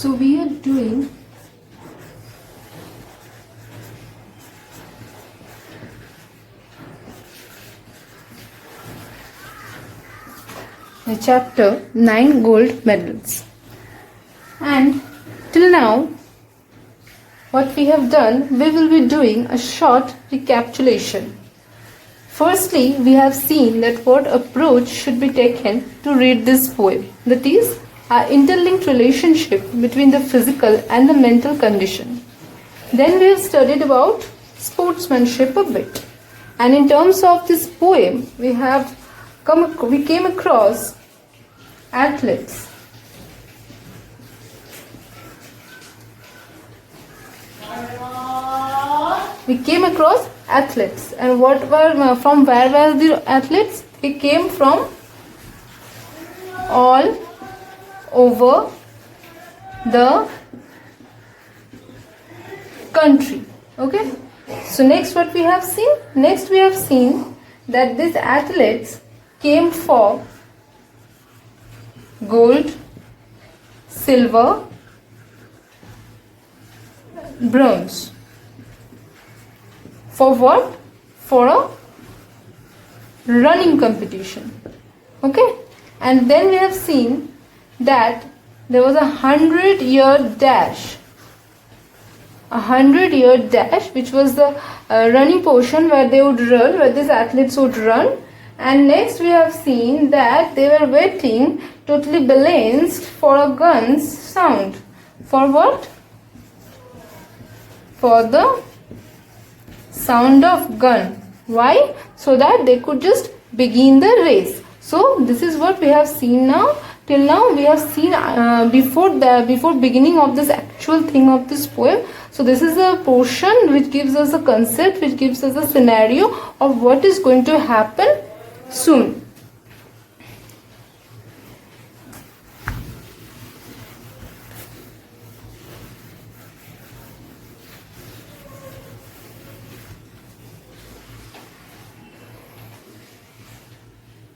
So we are doing the chapter 9 gold medals. And till now, what we have done, we will be doing a short recapitulation. Firstly, we have seen that what approach should be taken to read this poem. That is, our interlinked relationship between the physical and the mental condition. Then we have studied about sportsmanship a bit. And in terms of this poem, we came across athletes. We came across athletes, and from where were the athletes? They came from all over the country. Okay. So next, what we have seen? Next, we have seen that these athletes came for gold, silver, bronze. For what? For a running competition. Okay. And then we have seen that there was 100-year dash. 100-year dash, which was the running portion where they would run, where these athletes would run. And next we have seen that they were waiting totally balanced for a gun's sound. For what? For the sound of gun. Why? So that they could just begin the race. So this is what we have seen now. Till now we have seen before beginning of this actual thing of this poem. So this is a portion which gives us a concept, which gives us a scenario of what is going to happen soon.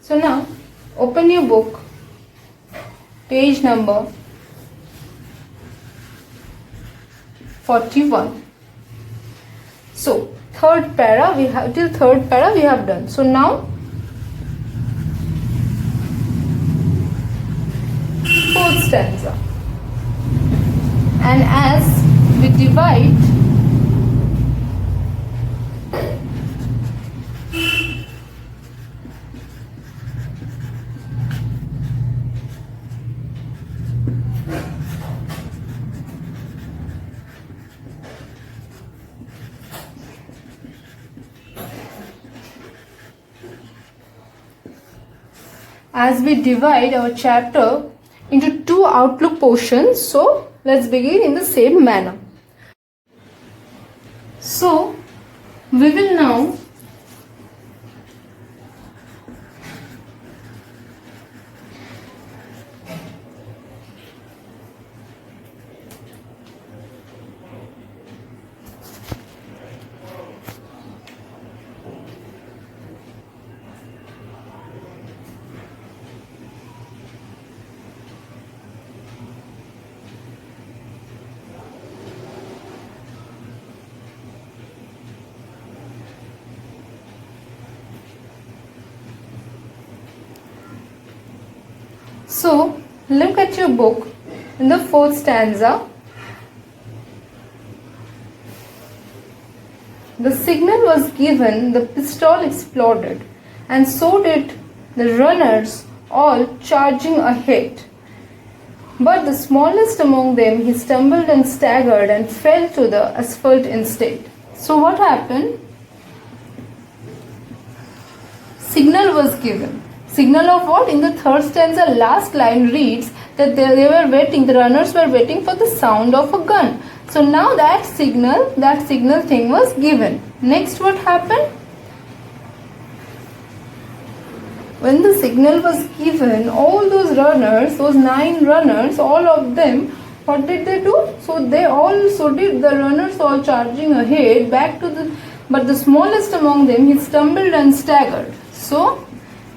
So now open your book, page number 41. So third para we have done. So now fourth stanza, and as we divide our chapter into two outlook portions, so let's begin in the same manner. So we will now So, look at your book in the fourth stanza. The signal was given, the pistol exploded, and so did the runners, all charging ahead. But the smallest among them, he stumbled and staggered and fell to the asphalt instead. So what happened? Signal was given. Signal of what? In the third stanza, last line reads that the runners were waiting for the sound of a gun. So now that signal thing was given. Next, what happened? When the signal was given, all those runners, those 9 runners, all of them, what did they do? So did the runners all charging ahead but the smallest among them, he stumbled and staggered. So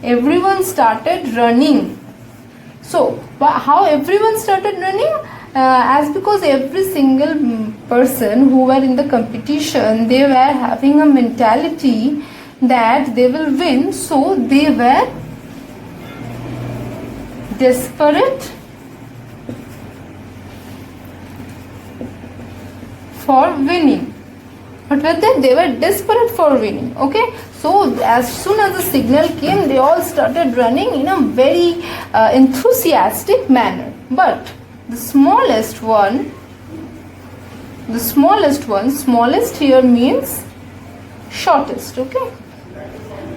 everyone started running. So how everyone started running? as because every single person who were in the competition, they were having a mentality that they will win, so they were desperate for winning. But with that, they were desperate for winning. Okay, so as soon as the signal came, they all started running in a very enthusiastic manner. But the smallest smallest here means shortest. Okay,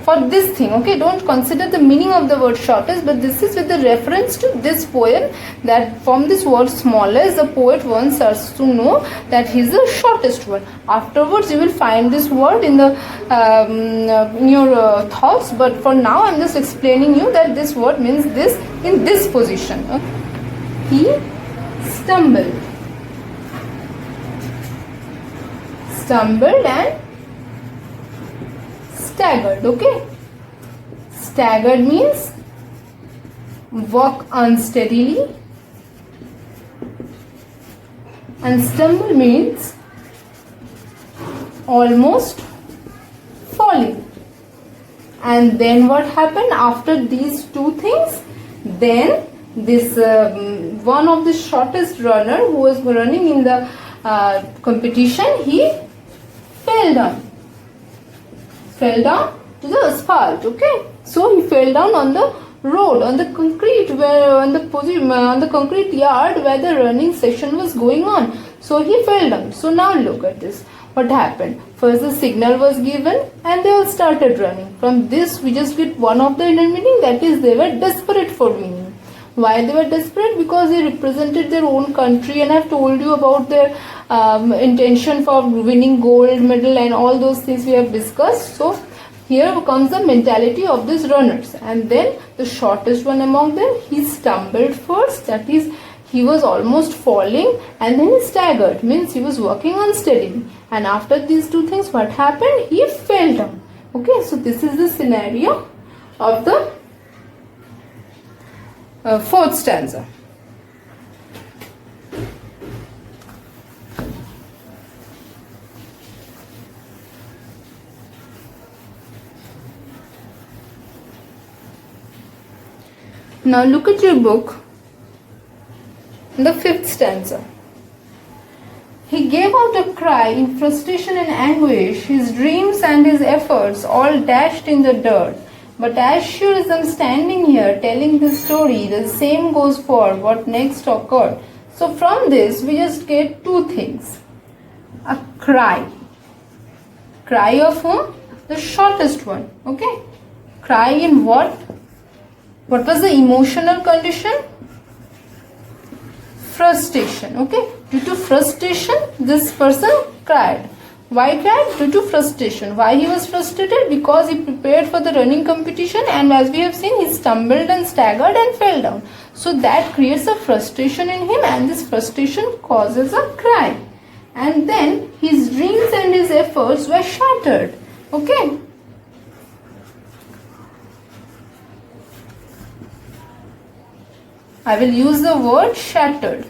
for this thing, okay, don't consider the meaning of the word shortest, but this is with the reference to this poem, that from this word smallest, the poet wants us to know that he is the shortest one. Afterwards you will find this word in the in your thoughts, but for now I am just explaining you that this word means this in this position. Okay? He stumbled and staggered. Okay, staggered means walk unsteadily, and stumble means almost falling. And then what happened after these two things? Then this one of the shortest runner who was running in the competition, he fell down to the asphalt. Okay, so he fell down on the road, on the concrete, where on the concrete yard where the running session was going on. So he fell down. So now look at this. What happened? First the signal was given and they all started running. From this we just get one of the inner meaning, that is they were desperate for winning. Why they were desperate? Because they represented their own country, and I have told you about their intention for winning gold medal and all those things we have discussed. So here comes the mentality of these runners. And then the shortest one among them, he stumbled first, that is he was almost falling, and then he staggered, means he was walking unsteadily. And after these two things, what happened? He fell down. Okay, so this is the scenario of the fourth stanza. Now look at your book, the fifth stanza. He gave out a cry in frustration and anguish, his dreams and his efforts all dashed in the dirt. But as sure as I'm standing here telling this story, the same goes for what next occurred. So from this we just get two things. A cry. Cry of whom? The shortest one. Okay. Cry in what? What was the emotional condition? Frustration. Okay. Due to frustration, this person cried. Why cried? Due to frustration. Why he was frustrated? Because he prepared for the running competition, and as we have seen, he stumbled and staggered and fell down. So that creates a frustration in him, and this frustration causes a cry. And then his dreams and his efforts were shattered. Okay. I will use the word shattered.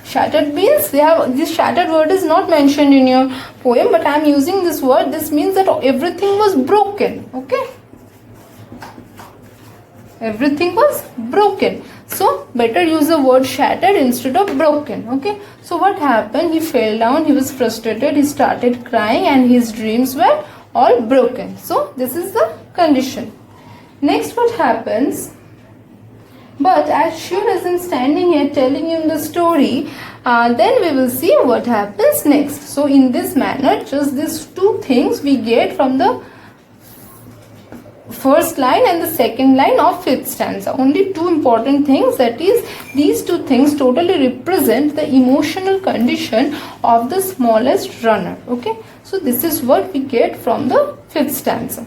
Shattered means this shattered word is not mentioned in your poem, but I am using this word. This means that everything was broken. Okay. Everything was broken. So better use the word shattered instead of broken. Okay. So what happened? He fell down. He was frustrated. He started crying, and his dreams were all broken. So this is the condition. Next, what happens? But as sure as I'm standing here telling you the story, then we will see what happens next. So in this manner, just these two things we get from the first line and the second line of fifth stanza. Only two important things, that is these two things totally represent the emotional condition of the smallest runner. Okay, so this is what we get from the fifth stanza.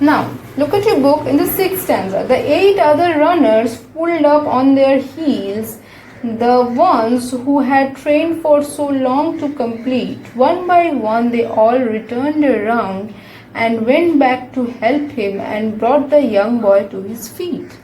Now, look at your book in the sixth stanza. The 8 other runners pulled up on their heels, the ones who had trained for so long to complete. One by one, they all returned around and went back to help him and brought the young boy to his feet.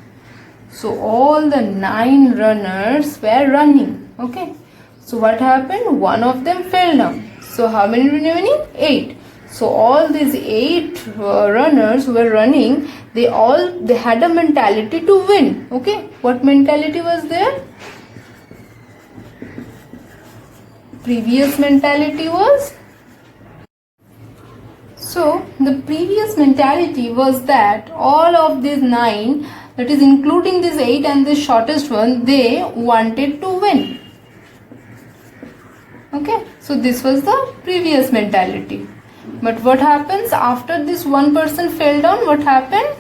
So all the 9 runners were running. Okay. So what happened? One of them fell down. So how many remaining? 8. So all these 8 runners were running. They had a mentality to win. Okay. What mentality was there? Previous mentality was? So the previous mentality was that all of these 9, that is including this 8 and the shortest one, they wanted to win. Okay, so this was the previous mentality. But what happens after this one person fell down? What happened?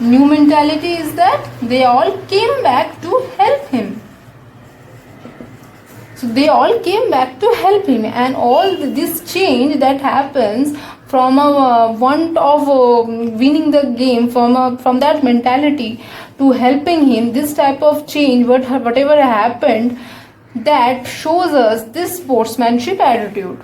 New mentality is that they all came back to help him. So they all came back to help him, and all this change that happens from a want of winning the game, from that mentality to helping him, this type of change, whatever happened, that shows us this sportsmanship attitude.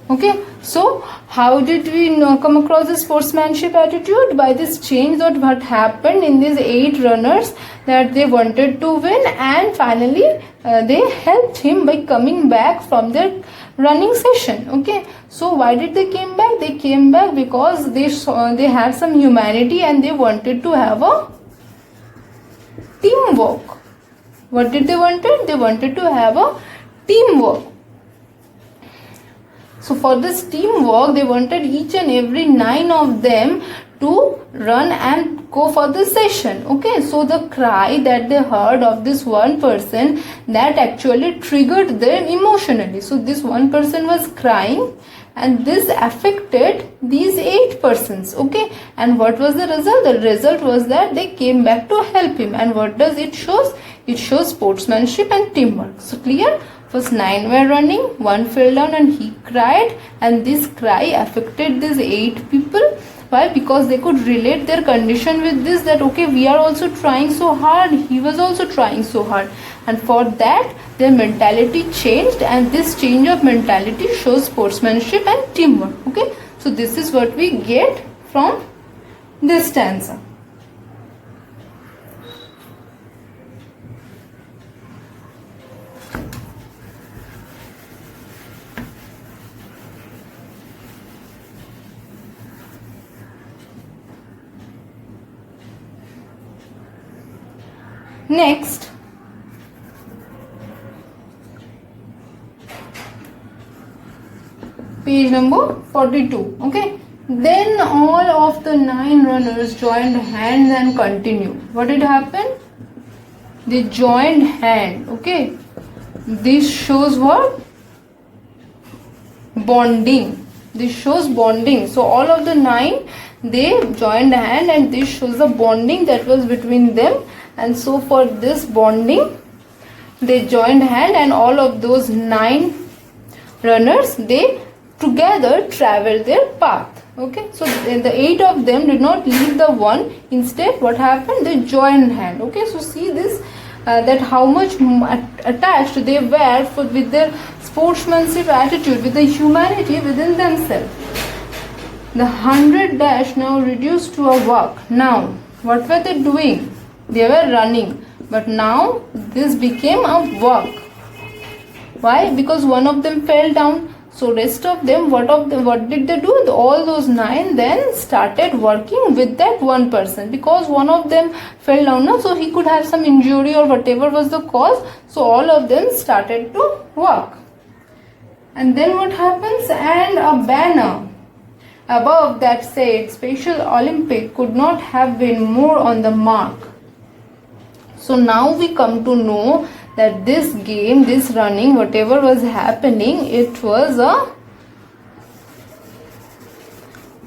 Okay, so how did we come across the sportsmanship attitude? By this change that what happened in these 8 runners, that they wanted to win, and finally they helped him by coming back from their running session. Okay, so why did they came back? They came back because they have some humanity and they wanted to have a teamwork. What did they wanted? They wanted to have a teamwork. So for this teamwork, they wanted each and every 9 of them to run and go for the session. Okay, so the cry that they heard of this one person, that actually triggered them emotionally. So this one person was crying and this affected these 8 persons. Okay, and what was the result? The result was that they came back to help him. And what does it shows? It shows sportsmanship and teamwork. So clear? First 9 were running, 1 fell down and he cried, and this cry affected these 8 people. Why? Because they could relate their condition with this, that okay, we are also trying so hard, he was also trying so hard, and for that their mentality changed, and this change of mentality shows sportsmanship and teamwork. Okay, so this is what we get from this stanza. Next, page number 42. Okay, then all of the 9 runners joined hands and continued. What did happen? They joined hand. Okay, this shows what? Bonding. This shows bonding. So all of the 9, they joined hand, and this shows the bonding that was between them. And so for this bonding, they joined hand, and all of those 9 runners, they together traveled their path. Okay, so the 8 of them did not leave the one. Instead, what happened? They joined hand. Okay, so see this, that how much attached they were with their sportsmanship attitude, with the humanity within themselves. The 100 dash now reduced to a walk. Now, what were they doing? They were running, but now this became a walk. Why? Because one of them fell down. So rest of them, what did they do? All those 9 then started working with that one person, because one of them fell down now, so he could have some injury or whatever was the cause. So all of them started to walk. And then what happens? And a banner above that said Special Olympic could not have been more on the mark. So now we come to know that this game, this running, whatever was happening, it was a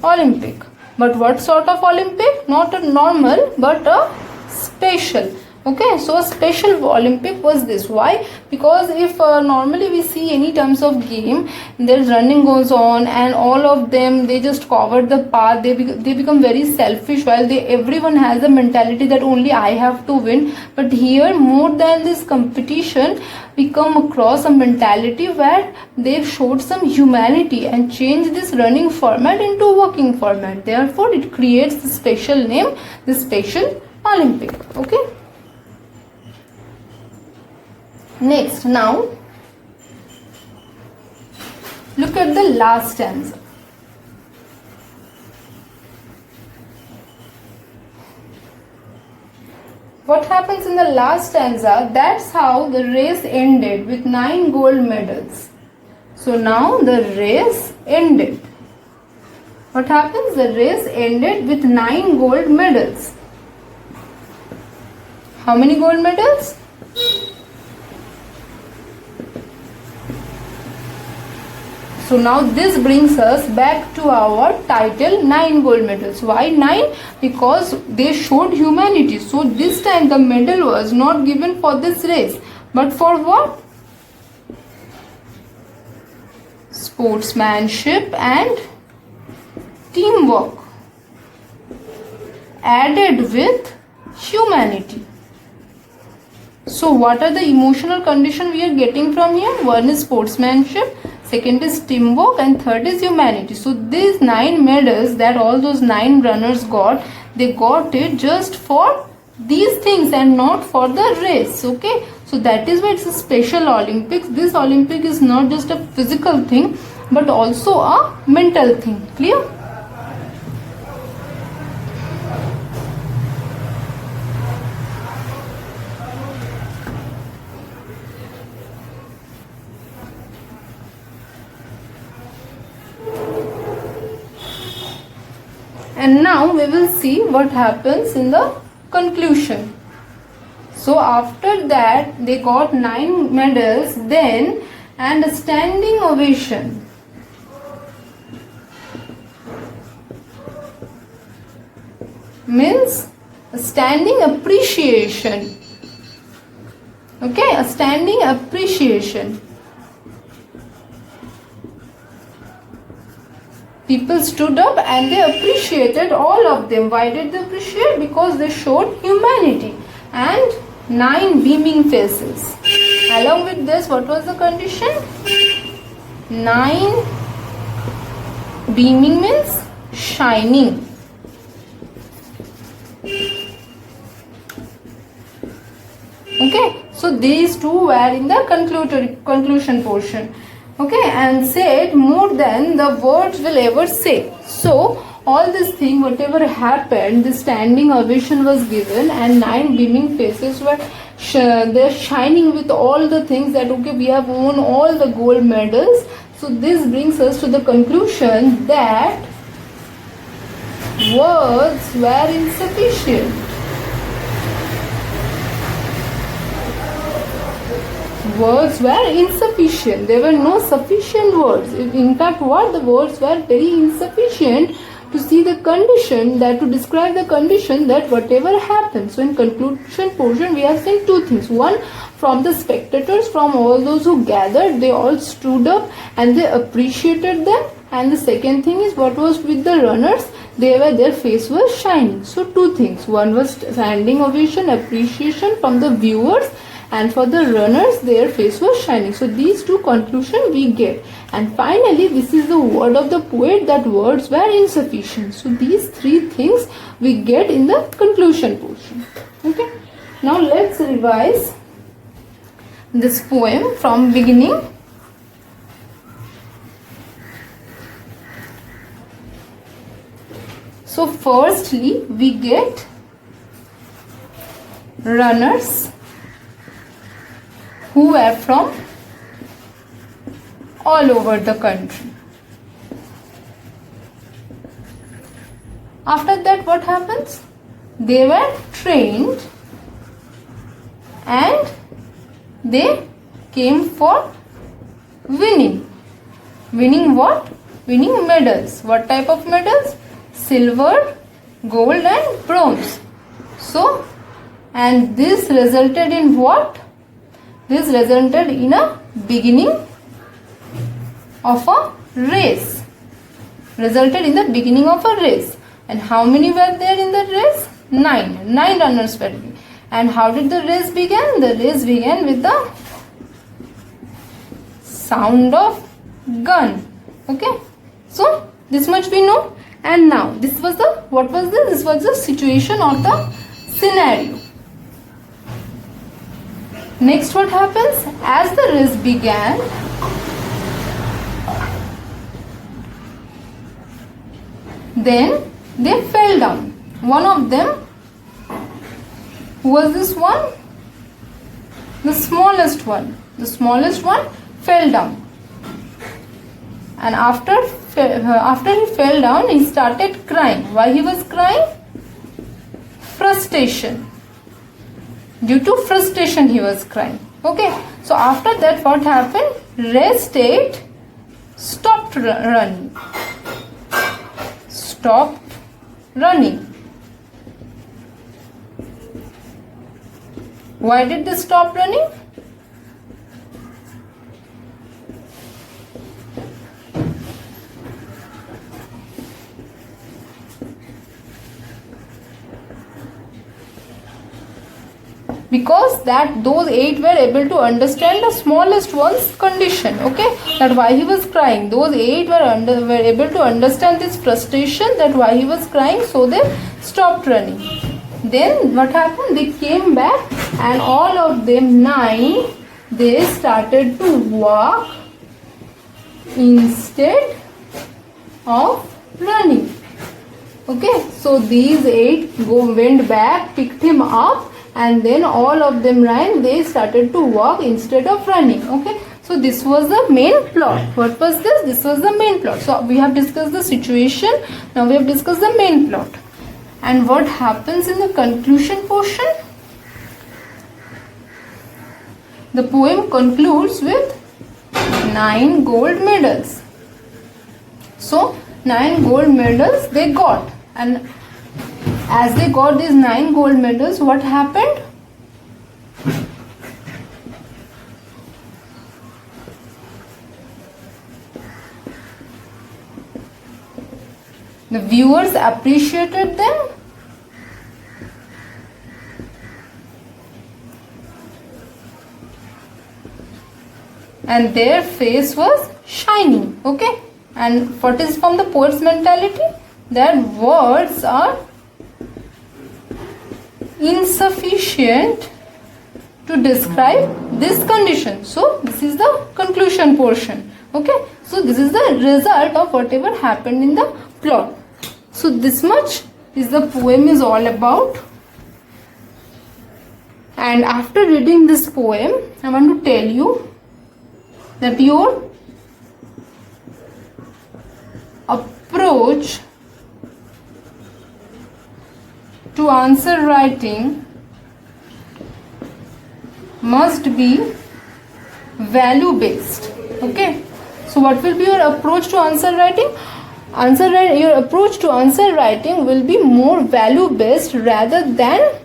Olympic. But what sort of Olympic? Not a normal, but a special. Okay, so a special Olympic was this. Why? Because if normally we see any terms of game, their running goes on and all of them, they just cover the path. They become very selfish, while everyone has a mentality that only I have to win. But here, more than this competition, we come across a mentality where they've showed some humanity and changed this running format into a walking format. Therefore, it creates the special name, the Special Olympic. Okay. Next, now look at the last stanza. What happens in the last stanza? That's how the race ended with 9 gold medals. So now the race ended. What happens? The race ended with 9 gold medals. How many gold medals? So now this brings us back to our title, 9 gold medals. Why 9? Because they showed humanity. So this time the medal was not given for this race, but for what? Sportsmanship and teamwork added with humanity. So what are the emotional condition we are getting from here? One is sportsmanship, second is teamwork, and third is humanity. So these 9 medals that all those 9 runners got, they got it just for these things and not for the race. Okay, so that is why it's a special Olympics. This Olympic is not just a physical thing but also a mental thing. Clear? And now we will see what happens in the conclusion. So after that they got 9 medals then, and a standing ovation. Means a standing appreciation. Okay, a standing appreciation. People stood up and they appreciated all of them. Why did they appreciate? Because they showed humanity. And 9 beaming faces. Along with this, what was the condition? 9 beaming means shining. Okay, so these two were in the conclusion portion. Okay, and said more than the words will ever say. So all this thing, whatever happened, the standing ovation was given and 9 beaming faces were they're shining with all the things that okay, we have won all the gold medals. So this brings us to the conclusion that words were insufficient. Words were insufficient. There were no sufficient words. In fact, what the words were very insufficient to see the condition, that to describe the condition that whatever happened. So in conclusion portion we have seen 2 things. One, from the spectators, from all those who gathered, they all stood up and they appreciated them. And the second thing is what was with the runners, their face was shining. So 2 things. One was standing ovation, appreciation from the viewers, and for the runners their face was shining. So these 2 conclusions we get. And finally this is the word of the poet, that words were insufficient. So these 3 things we get in the conclusion portion. Okay, now let's revise this poem from beginning. So firstly we get runners who were from all over the country. After that what happens? They were trained and they came for winning. Winning what? Winning medals. What type of medals? Silver, gold and bronze. So and this resulted in what? This resulted in a beginning of a race. Resulted in the beginning of a race. And how many were there in the race? 9. 9 runners were there. And how did the race begin? The race began with the sound of gun. Okay. So this much we know. And now this was the, what was this? This was the situation or the scenario. Next what happens? As the race began, then they fell down. One of them, who was this one? The smallest one. The smallest one fell down. And after he fell down, he started crying. Why he was crying? Frustration. Due to frustration he was crying. Okay. So after that what happened? Rest 8 stopped running. Stopped running. Why did they stop running? Because that those 8 were able to understand the smallest one's condition. Okay, that why he was crying. Those 8 were able to understand this frustration, that why he was crying, so they stopped running. Then what happened? They came back and all of them 9, they started to walk instead of running. Okay, so these 8 went back, picked him up, and then all of them ran. They started to walk instead of running. Okay, so this was the main plot. What was this? This was the main plot. So we have discussed the situation. Now we have discussed the main plot. And what happens in the conclusion portion? The poem concludes with 9 gold medals. So 9 gold medals they got, and as they got these 9 gold medals, what happened? The viewers appreciated them. And their face was shining. Okay. And what is from the poet's mentality? That words are insufficient to describe this condition. So this is the conclusion portion. Okay. So this is the result of whatever happened in the plot. So this much is the poem is all about. And after reading this poem, I want to tell you that your approach to answer writing must be value based. Okay, so what will be your approach to answer writing? Your approach to answer writing will be more value based rather than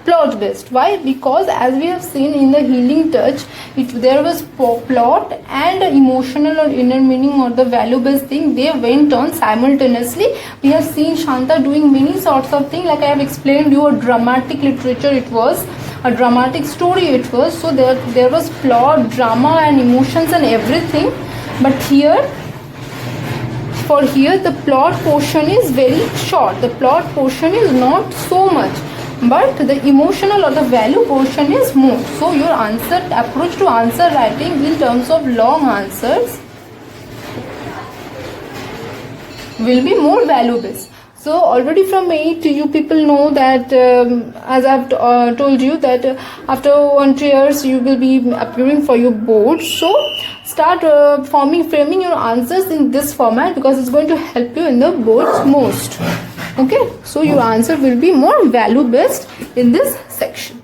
plot based. Why? Because as we have seen in the Healing Touch, there was plot and emotional or inner meaning or the value based thing, they went on simultaneously. We have seen Shanta doing many sorts of things, like I have explained you, a dramatic literature it was, a dramatic story it was. So there was plot, drama and emotions and everything. But here the plot portion is very short. The plot portion is not so much, but the emotional or the value portion is more. So your approach to answer writing in terms of long answers will be more value based. So already from 8 you people know that as I have told you that after 1-2 years you will be appearing for your board. So start framing your answers in this format, because it's going to help you in the boards most. Okay, so your answer will be more value based in this section.